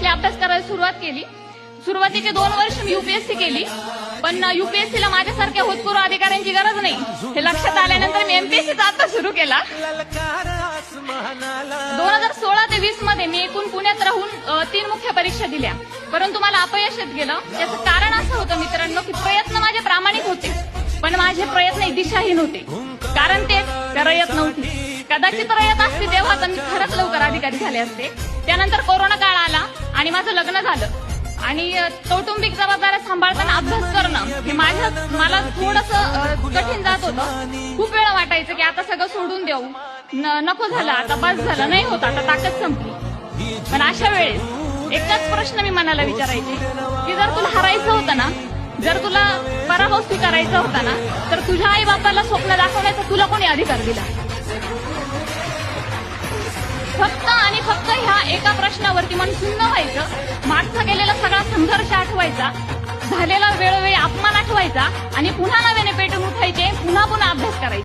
Seriously अभ्यास करायला सुरुवात केली. सुरुवातीचे 2 वर्ष मी युपीएससी केली, पण युपीएससीला माझ्यासारख्या भूतपूर्व अधिकाऱ्यांची गरज नाही हे लक्षात आल्यानंतर मी एमपीएससीचा अभ्यास सुरू केला. 2016 ते 20 मध्ये मी एकूण पुण्यात राहून 3 मुख्य परीक्षा दिल्या, परंतु मला अपयश येत गेलं. याचं कारण असं होतं मित्रांनो की प्रयत्न माझे प्रामाणिक होते, पण माझे प्रयत्न दिशाहीन होते. कारण ते रयत नव्हती. कदाचित रयत असते तेव्हा तर मी खरंच लवकर अधिकारी झाले असते. त्यानंतर कोरोना काळ आला आणि माझं लग्न झालं आणि कौटुंबिक जबाबदाऱ्या सांभाळताना अभ्यास करणं हे मला थोडंसं कठीण जात होतं. खूप वेळ वाटायचं की आता सगळं सोडून देऊ, नको झालं, आता बस झालं, नाही होत, आता ताकद संपली. पण अशा वेळेस एकच प्रश्न मी मनाला विचारायचे की जर तुला हरायचं होतं ना, जर तुला पराभव स्वीकारायचा होता ना, तर तुझ्या आई बापाला स्वप्न दाखवण्याचा तुला कोणी अधिकार दिला? फक्त आणि फक्त ह्या एका प्रश्नावरती मन सुन्न व्हायचं, मागचा गेलेला सगळा संघर्ष आठवायचा, झालेला वेळोवेळी अपमान आठवायचा आणि पुन्हा नव्याने पेटून उठायचे, पुन्हा अभ्यास करायचे.